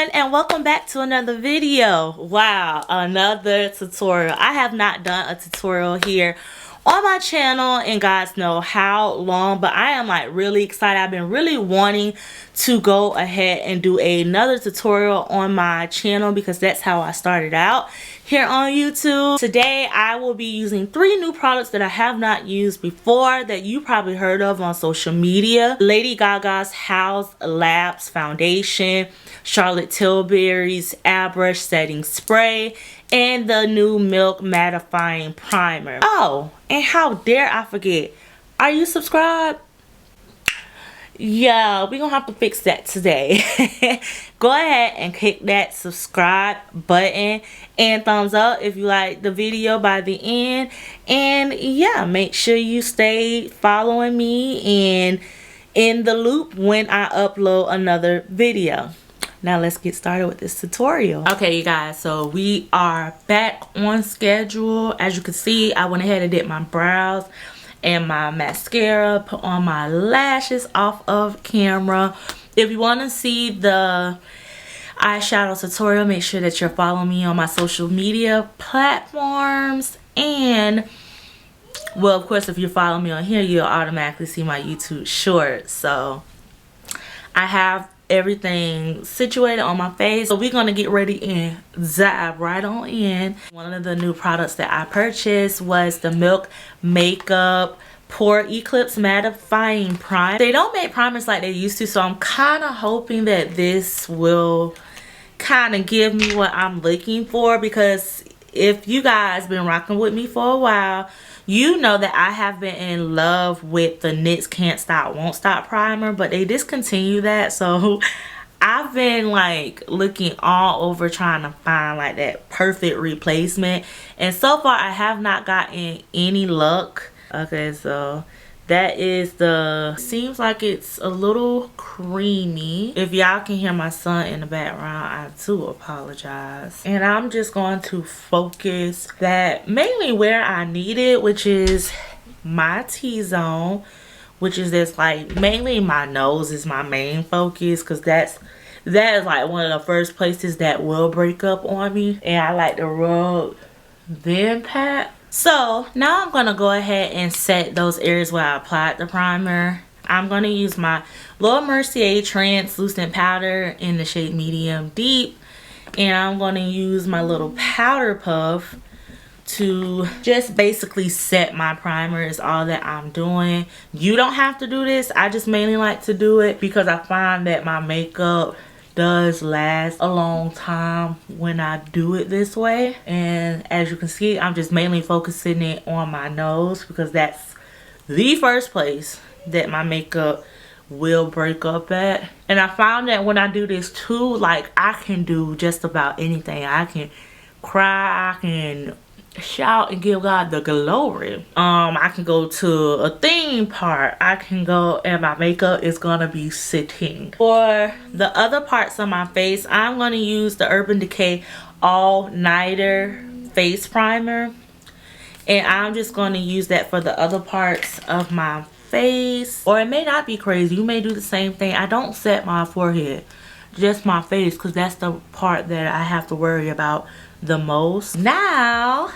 everyone, and welcome back to another video. Wow, another tutorial. I have not done a tutorial here on my channel and guys know how long, but I am like really excited. I've been really wanting to go ahead and do another tutorial on my channel because that's how I started out here on YouTube. Today I will be using 3 new products that I have not used before that you probably heard of on social media. Lady Gaga's HAUS Labs Foundation, Charlotte Tilbury's Airbrush Setting Spray, and the new Milk Mattifying Primer. Oh, and how dare I forget, are you subscribed? Yeah, we're gonna have to fix that today. Go ahead and click that subscribe button and thumbs up if you like the video by the end. And yeah, make sure you stay following me and in the loop when I upload another video. Now let's get started with this tutorial. Okay, you guys, so we are back on schedule. As you can see, I went ahead and did my brows and my mascara, put on my lashes off of camera. If you want to see the eyeshadow tutorial, make sure that you're following me on my social media platforms. And well, of course, if you follow me on here, you'll automatically see my YouTube shorts. So I have everything situated on my face, so we're gonna get ready and dive right on in. One of the new products that I purchased was the Milk Makeup Pore Eclipse Mattifying Primer. They don't make primers like they used to, so I'm kind of hoping that this will kind of give me what I'm looking for, because if you guys been rocking with me for a while, you know that I have been in love with the NYX Can't Stop Won't Stop primer, but they discontinued that. So I've been like looking all over trying to find like that perfect replacement, and so far I have not gotten any luck. Okay, so that is the, seems like it's a little creamy. If y'all can hear my son in the background, I do apologize. And I'm just going to focus that mainly where I need it, which is my T-zone, which is this, like mainly my nose is my main focus, because that is like one of the first places that will break up on me, and I like to rub then pat. So now I'm going to go ahead and set those areas where I applied the primer. I'm going to use my Laura Mercier translucent powder in the shade medium deep, and I'm going to use my little powder puff to just basically set my primer is all that I'm doing. You don't have to do this. I just mainly like to do it because I find that my makeup does last a long time when I do it this way. And as you can see, I'm just mainly focusing it on my nose because that's the first place that my makeup will break up at. And I found that when I do this too, like I can do just about anything. I can cry, I can shout and give God the glory. I can go to a theme park, I can go and my makeup is gonna be sitting. For the other parts of my face, I'm gonna use the Urban Decay All Nighter face primer, and I'm just gonna use that for the other parts of my face. Or it may not be crazy, you may do the same thing. I don't set my forehead, just my face, because that's the part that I have to worry about the most. Now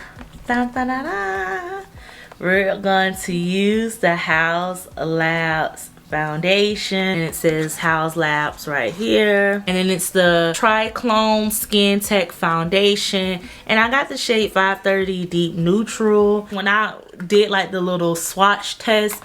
we're going to use the HAUS Labs foundation, and it says HAUS Labs right here, and then it's the Triclone Skin Tech foundation, and I got the shade 530 Deep Neutral. When I did like the little swatch test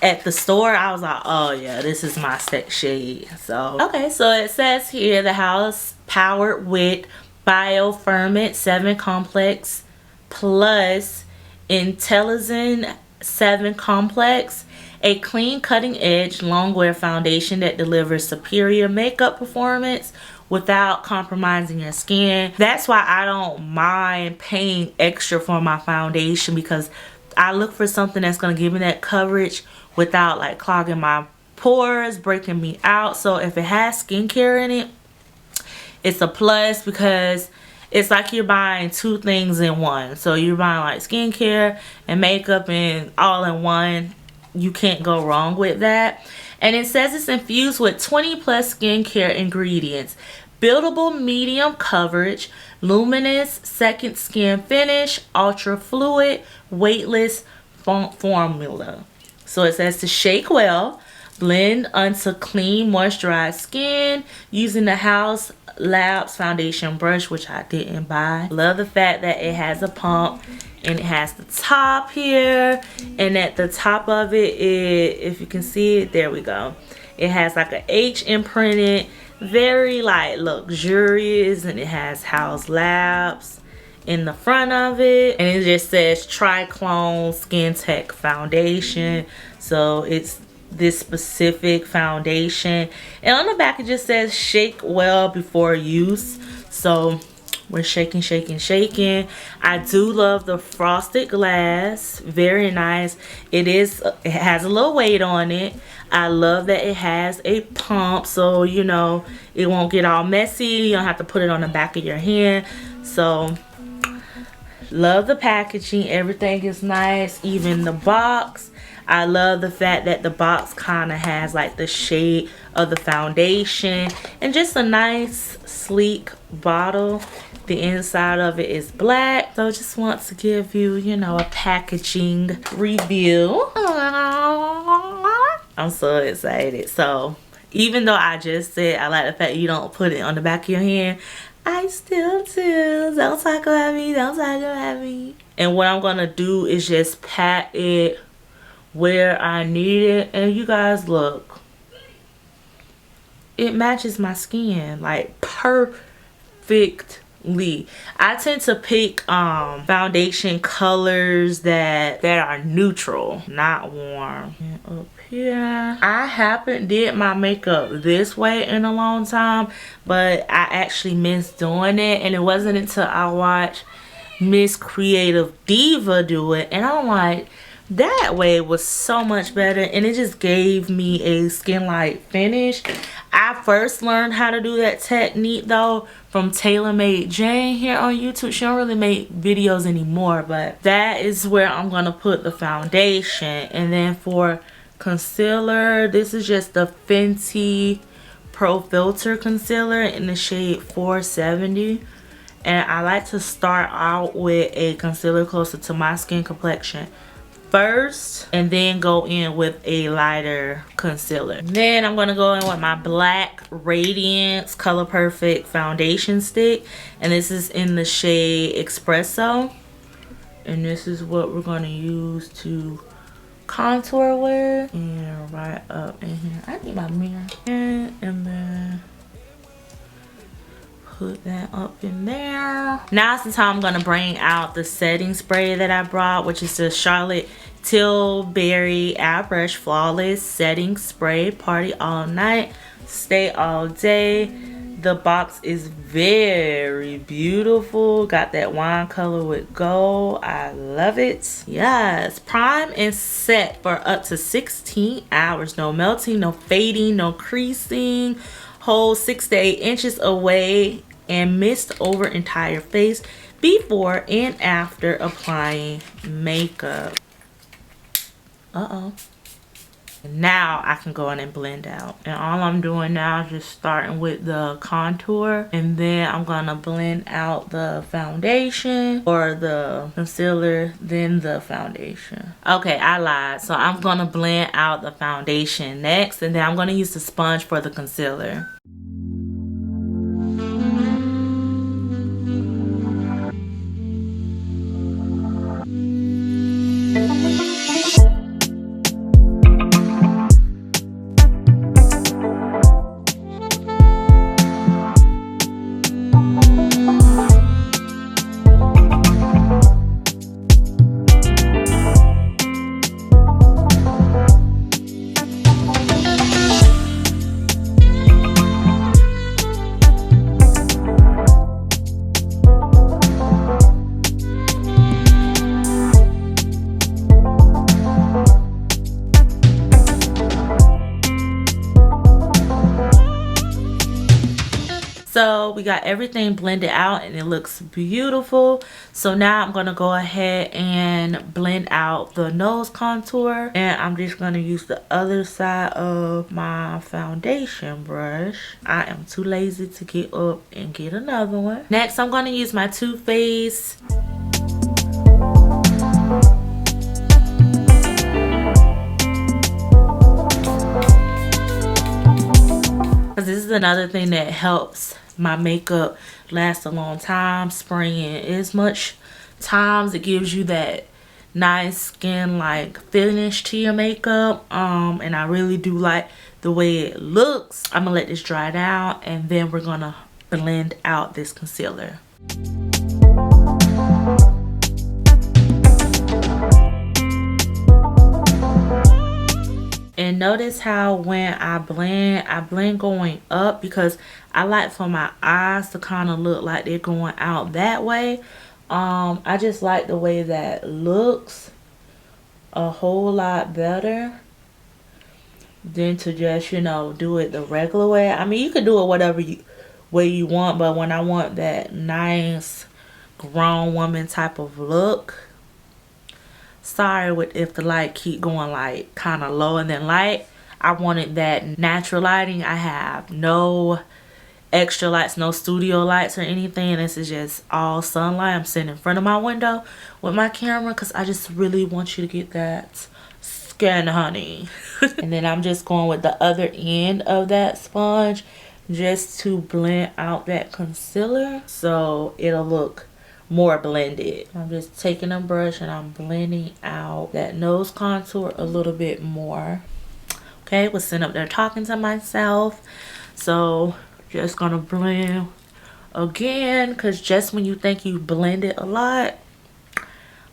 at the store, I was like, oh yeah, this is my set shade. So okay, so it says here the HAUS powered with Bioferment 7 Complex plus Intellizen 7 Complex, a clean cutting edge long wear foundation that delivers superior makeup performance without compromising your skin. That's why I don't mind paying extra for my foundation, because I look for something that's going to give me that coverage without like clogging my pores, breaking me out. So if it has skincare in it, it's a plus, because it's like you're buying 2 things in one. So you're buying like skincare and makeup and all in one. You can't go wrong with that. And it says it's infused with 20+ skincare ingredients, Buildable medium coverage, luminous second skin finish, ultra fluid, weightless formula. So it says to shake well, blend onto clean moisturized skin using the HAUS Labs foundation brush, which I didn't buy. Love the fact that it has a pump and it has the top here, and at the top of it, if you can see it, there we go. It has like a H imprinted, very like luxurious, and it has HAUS Labs in the front of it, and it just says Triclone Skin Tech Foundation. So it's this specific foundation, and on the back it just says shake well before use. So we're shaking, shaking, shaking. I do love the frosted glass, very nice. It has a little weight on it. I love that it has a pump, so you know it won't get all messy. You don't have to put it on the back of your hand. So love the packaging, everything is nice, even the box. I love the fact that the box kind of has like the shade of the foundation, and just a nice sleek bottle. The inside of it is black. So just want to give you, you know, a packaging review. I'm so excited. So even though I just said I like the fact you don't put it on the back of your hand, I still do. Don't talk about me, don't talk about me. And what I'm gonna do is just pat it where I need it, and you guys look, it matches my skin like perfectly. I tend to pick foundation colors that are neutral, not warm. And up here, I haven't did my makeup this way in a long time, but I actually miss doing it, and it wasn't until I watched Miss Creative Diva do it, and I'm like, that way was so much better, and it just gave me a skin light finish. I first learned how to do that technique though from Tailor Made Jane here on YouTube. She don't really make videos anymore, but that is where I'm gonna put the foundation. And then for concealer, this is just the Fenty Pro Filter concealer in the shade 470. And I like to start out with a concealer closer to my skin complexion first, and then go in with a lighter concealer. Then I'm gonna go in with my black Radiance Color Perfect foundation stick, and this is in the shade Espresso, and this is what we're gonna use to contour with. And right up in here, I need my mirror, and then put that up in there. Now it's the time I'm gonna bring out the setting spray that I brought, which is the Charlotte Tilbury Airbrush Flawless Setting Spray. Party all night, stay all day. The box is very beautiful. Got that wine color with gold. I love it. Yes, prime and set for up to 16 hours. No melting, no fading, no creasing. Hold 6 to 8 inches away and mist over entire face before and after applying makeup. Now I can go in and blend out, and all I'm doing now is just starting with the contour, and then I'm gonna blend out the foundation or the concealer, then the foundation. Okay, I lied. So I'm gonna blend out the foundation next, and then I'm gonna use the sponge for the concealer. So we got everything blended out and it looks beautiful. So now I'm gonna go ahead and blend out the nose contour, and I'm just gonna use the other side of my foundation brush. I am too lazy to get up and get another one. Next, I'm gonna use my Too Faced this is another thing that helps my makeup last a long time. Spraying as much times, it gives you that nice skin like finish to your makeup. And I really do like the way it looks. I'm gonna let this dry down and then we're gonna blend out this concealer. And notice how when I blend going up, because I like for my eyes to kind of look like they're going out that way. I just like the way that looks a whole lot better than to just, you know, do it the regular way. I mean, you can do it whatever way you want, but when I want that nice grown woman type of look, sorry if the light keep going like kind of low and then light. I wanted that natural lighting. I have no extra lights, no studio lights or anything. This is just all sunlight. I'm sitting in front of my window with my camera because I just really want you to get that skin, honey. And then I'm just going with the other end of that sponge just to blend out that concealer so it'll look more blended. I'm just taking a brush and I'm blending out that nose contour a little bit more. Okay, was sitting up there talking to myself, so just gonna blend again, because just when you think you blended a lot,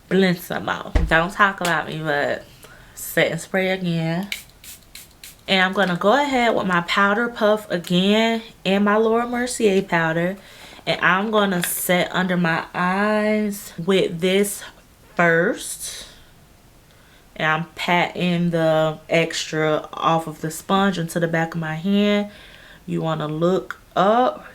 blend some out. Don't talk about me, but set and spray again. And I'm gonna go ahead with my powder puff again and my Laura Mercier powder, and I'm gonna set under my eyes with this first. And I'm patting the extra off of the sponge into the back of my hand. You want to look up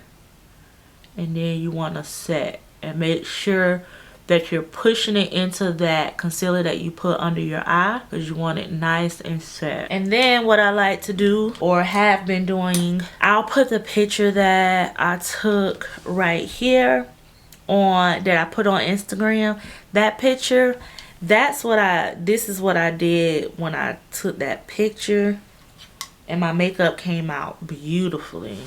and then you want to set and make sure that you're pushing it into that concealer that you put under your eye, because you want it nice and set. And then what I like to do, or have been doing, I'll put the picture that I took right here on, that I put on Instagram. That picture, this is what I did when I took that picture, and my makeup came out beautifully.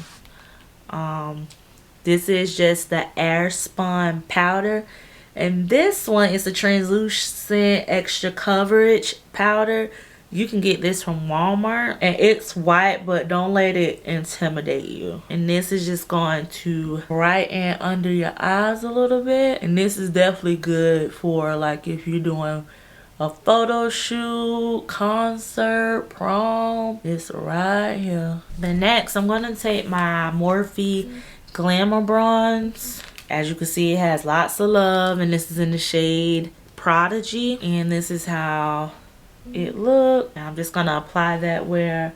This is just the Airspun powder, and this one is a translucent extra coverage powder. You can get this from Walmart, and it's white, but don't let it intimidate you. And this is just going to brighten under your eyes a little bit. And this is definitely good for like if you're doing a photo shoot, concert, prom. It's right here. Then next, I'm gonna take my Morphe Glamour Bronze. As you can see, it has lots of love, and this is in the shade Prodigy. And this is how it looked. I'm just gonna apply that where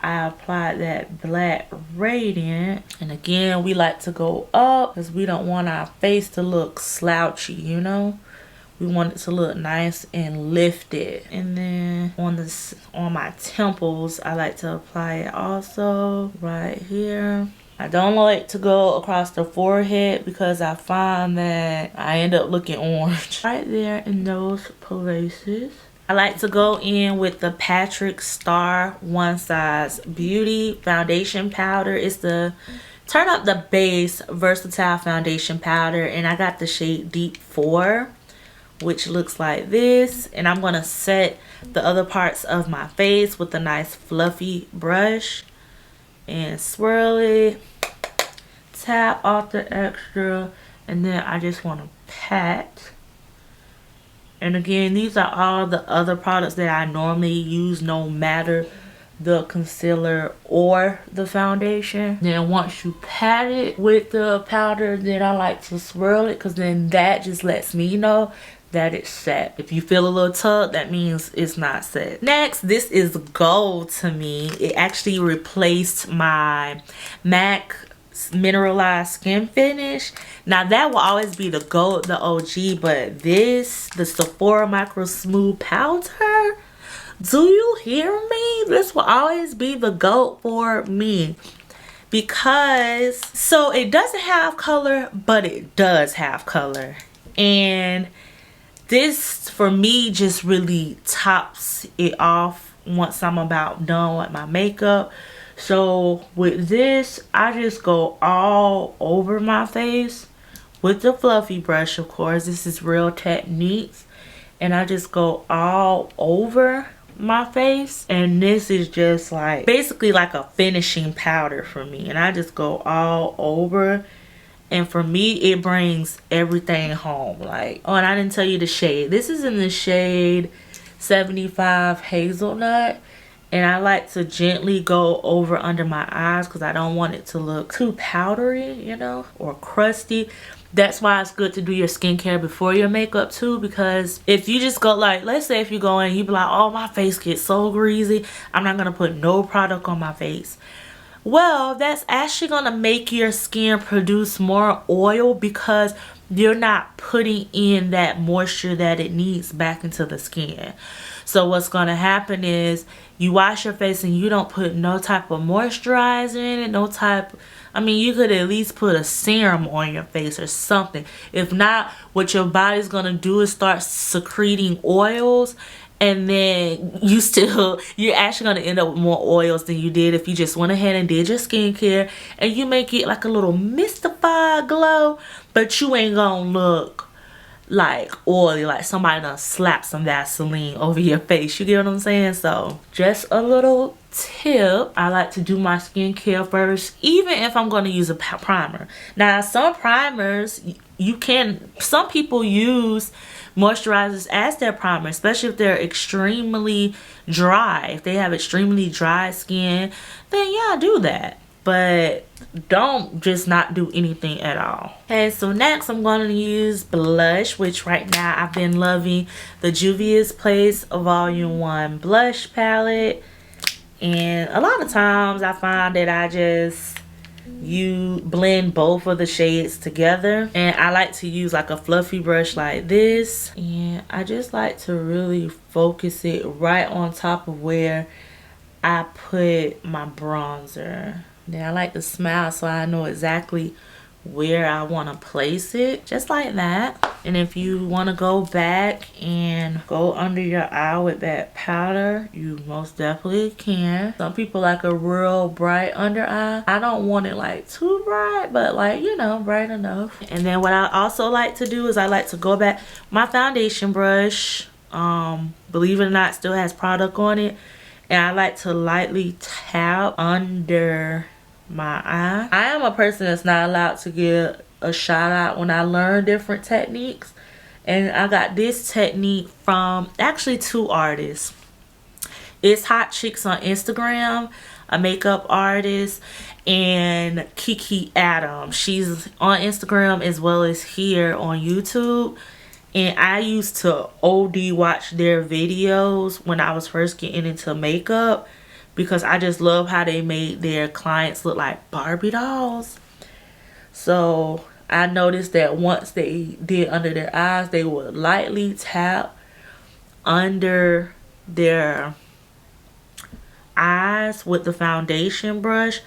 I applied that black radiant. And again, we like to go up because we don't want our face to look slouchy, you know. We want it to look nice and lifted. And then on my temples, I like to apply it also right here. I don't like to go across the forehead because I find that I end up looking orange right there in those places. I like to go in with the Patrick Star One Size Beauty foundation powder. It's the Turn Up the Base Versatile Foundation Powder, and I got the shade Deep 4, which looks like this. And I'm gonna set the other parts of my face with a nice fluffy brush and swirl it, tap off the extra, and then I just want to pat. And again, these are all the other products that I normally use, no matter the concealer or the foundation. Then once you pat it with the powder, then I like to swirl it, because then that just lets me know that it's set. If you feel a little tug, that means it's not set. Next, this is gold to me. It actually replaced my MAC mineralized skin finish. Now that will always be the GOAT, the OG, but this, the Sephora Micro Smooth Powder, do you hear me? This will always be the GOAT for me. Because, so it doesn't have color, but it does have color. And this, for me, just really tops it off once I'm about done with my makeup. So with this, I just go all over my face with the fluffy brush, of course. This is Real Techniques. And I just go all over my face. And this is just like, basically like a finishing powder for me. And I just go all over. And for me, it brings everything home. Like, oh, and I didn't tell you the shade. This is in the shade 75 Hazelnut. And I like to gently go over under my eyes because I don't want it to look too powdery, you know, or crusty. That's why it's good to do your skincare before your makeup too, because if you just go like, let's say if you go in, you be like, oh, my face gets so greasy, I'm not going to put no product on my face. Well, that's actually going to make your skin produce more oil because you're not putting in that moisture that it needs back into the skin. So what's going to happen is you wash your face and you don't put no type of moisturizer in it, no type, I mean, you could at least put a serum on your face or something. If not, what your body's going to do is start secreting oils, and then you're actually going to end up with more oils than you did if you just went ahead and did your skincare, and you may get like a little mystified glow, but you ain't going to look like oily, like somebody done slapped some Vaseline over your face. You get what I'm saying? So just a little tip, I like to do my skincare first, even if I'm going to use a primer. Now some primers, some people use moisturizers as their primer, especially if they're extremely dry. If they have extremely dry skin, then yeah, do that. But don't just not do anything at all. Okay, so next I'm going to use blush, which right now I've been loving the Juvia's Place Volume 1 blush palette. And a lot of times I find that I just blend both of the shades together, and I like to use like a fluffy brush like this, and I just like to really focus it right on top of where I put my bronzer. Then I like to smile so I know exactly where I want to place it, just like that. And if you want to go back and go under your eye with that powder, you most definitely can. Some people like a real bright under eye. I don't want it like too bright, but like, you know, bright enough. And then what I also like to do is I like to go back, my foundation brush, believe it or not, still has product on it, and I like to lightly tap under my eye. I am a person that's not allowed to get a shout out when I learn different techniques, and I got this technique from actually two artists. It's Hot Chicks on Instagram, a makeup artist, and Kiki Adams. She's on Instagram as well as here on YouTube, and I used to OD watch their videos when I was first getting into makeup, because I just love how they made their clients look like Barbie dolls. So I noticed that once they did under their eyes, they would lightly tap under their eyes with the foundation brush,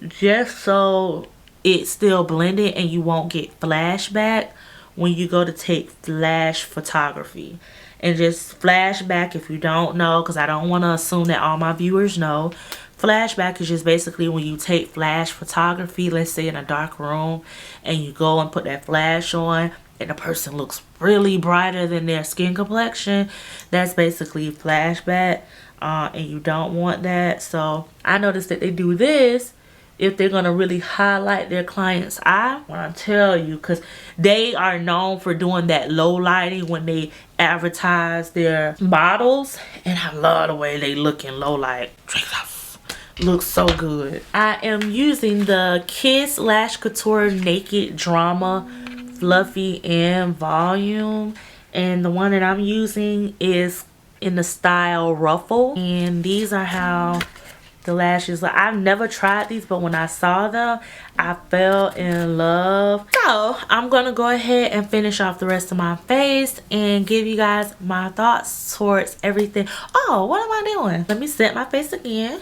just so it's still blended and you won't get flashback when you go to take flash photography. And just flashback, if you don't know, because I don't want to assume that all my viewers know, flashback is just basically when you take flash photography, let's say in a dark room, and you go and put that flash on and the person looks really brighter than their skin complexion. That's basically flashback, and you don't want that. So I noticed that they do this if they're going to really highlight their client's eye. When I tell you, because they are known for doing that low lighting when they advertise their models, and I love the way they look in low light. Looks so good. I am using the Kiss Lash Couture Naked Drama Fluffy in Volume, and the one that I'm using is in the style Ruffle, and these are how the lashes. Like, I've never tried these, but when I saw them, I fell in love. So I'm gonna go ahead and finish off the rest of my face and give you guys my thoughts towards everything. Oh, what am I doing? Let me set my face again.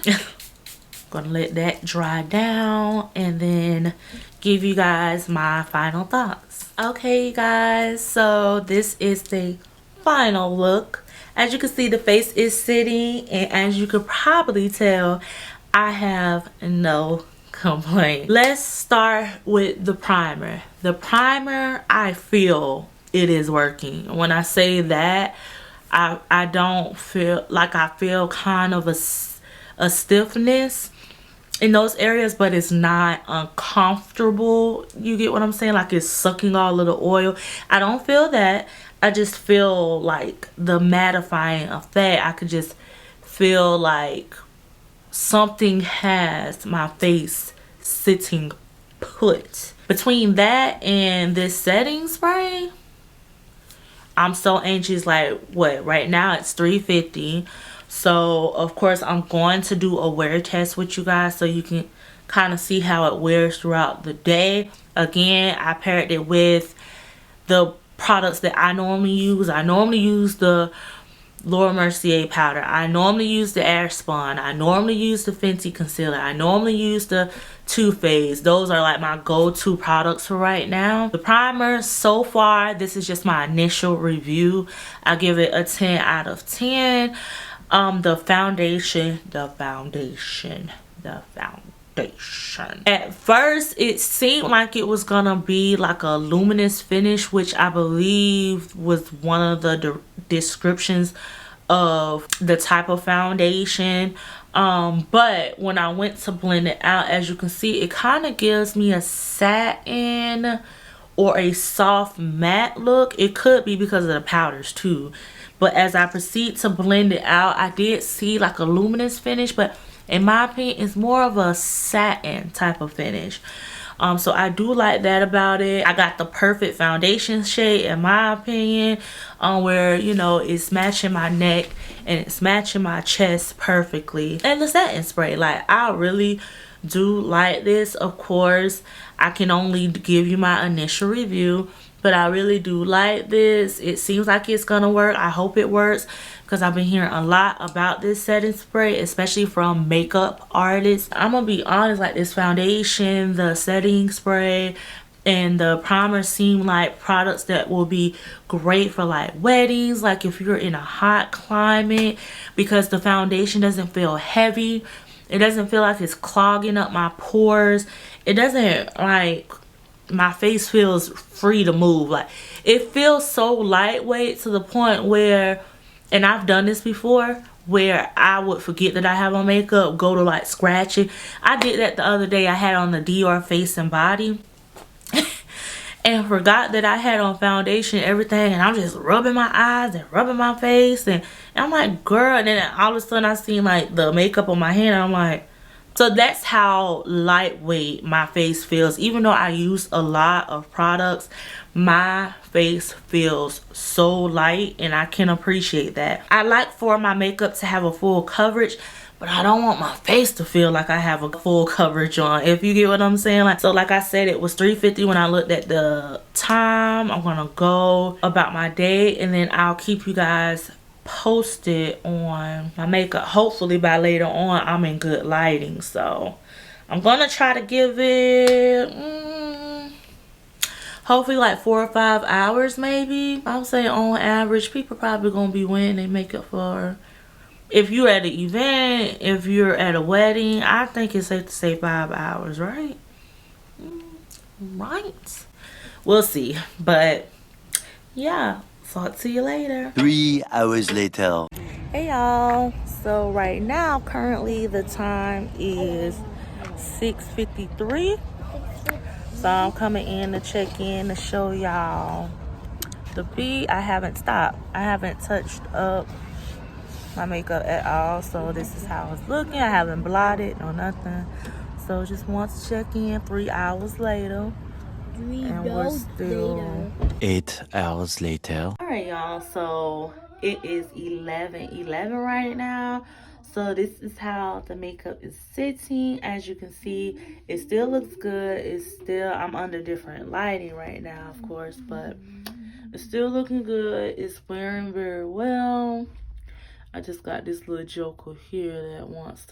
Gonna let that dry down and then give you guys my final thoughts. Okay, you guys, so this is the final look. As you can see, the face is sitting, and as you could probably tell, I have no complaint. Let's start with the primer. The primer, I feel it is working. When I say that, I don't feel like, I feel kind of a stiffness in those areas, but it's not uncomfortable. You get what I'm saying? Like, it's sucking all of the oil. I don't feel that. I just feel like the mattifying effect. I could just feel like something has my face sitting put. Between that and this setting spray, I'm so anxious. Like, what, right now it's $3.50. So of course I'm going to do a wear test with you guys so you can kind of see how it wears throughout the day. Again, I paired it with the products that I normally use. I normally use the Laura Mercier powder. I normally use the Airspun. I normally use the Fenty concealer. I normally use the Too Faced. Those are like my go-to products for right now. The primer, so far, this is just my initial review. I give it a 10 out of 10. The foundation. At first, it seemed like it was gonna be like a luminous finish, which I believe was one of the descriptions of the type of foundation. But when I went to blend it out, as you can see, it kind of gives me a satin or a soft matte look. It could be because of the powders too. But as I proceed to blend it out, I did see like a luminous finish, but in my opinion, it's more of a satin type of finish. So I do like that about it. I got the perfect foundation shade in my opinion, where, you know, it's matching my neck and it's matching my chest perfectly. And the setting spray, like, I really do like this. Of course, I can only give you my initial review, but I really do like this. It seems like it's gonna work. I hope it works, because I've been hearing a lot about this setting spray, especially from makeup artists. I'm gonna be honest, like, this foundation, the setting spray, and the primer seem like products that will be great for like weddings, like if you're in a hot climate, because the foundation doesn't feel heavy. It doesn't feel like it's clogging up my pores. It doesn't, like, my face feels free to move. Like, it feels so lightweight to the point where, and I've done this before, where I would forget that I have on makeup, go to like scratch it. I did that the other day. I had on the Dior Face and Body and forgot that I had on foundation and everything, and I'm just rubbing my eyes and rubbing my face, and I'm like, girl, and then all of a sudden I seen like the makeup on my hand, and I'm like, so that's how lightweight my face feels. Even though I use a lot of products, my face feels so light, and I can appreciate that. I like for my makeup to have a full coverage, but I don't want my face to feel like I have a full coverage on, if you get what I'm saying. Like, so like I said, it was $3.50 when I looked at the time. I'm gonna go about my day, and then I'll keep you guys posted on my makeup. Hopefully by later on I'm in good lighting, so I'm gonna try to give it hopefully like 4 or 5 hours maybe. I would say on average people probably gonna be wearing their makeup for, if you're at an event, if you're at a wedding, I think it's safe to say 5 hours, right? Right, we'll see. But yeah, talk to you later. 3 hours later. Hey y'all, so right now currently the time is 6:53. So I'm coming in to check in to show y'all the beat. I haven't stopped. I haven't touched up my makeup at all, so this is how it's looking. I haven't blotted or nothing, so just want to check in 3 hours later, and we're still 8 hours later. all right y'all, so it is 11:11 right now. So this is how the makeup is sitting. As you can see, it still looks good. It's still, I'm under different lighting right now, of course, but it's still looking good. It's wearing very well. I just got this little joker here that wants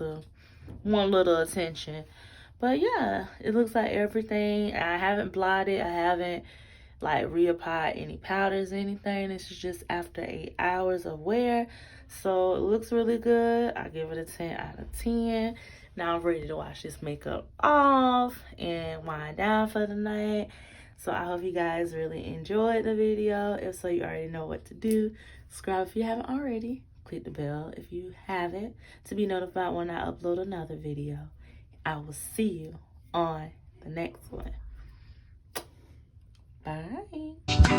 little attention. But yeah, it looks like everything. I haven't blotted. I haven't like reapplied any powders or anything. This is just after 8 hours of wear. So it looks really good. I give it a 10 out of 10. Now I'm ready to wash this makeup off and wind down for the night. So I hope you guys really enjoyed the video. If so, you already know what to do. Subscribe if you haven't already. Click the bell if you haven't to be notified when I upload another video. I will see you on the next one. Bye.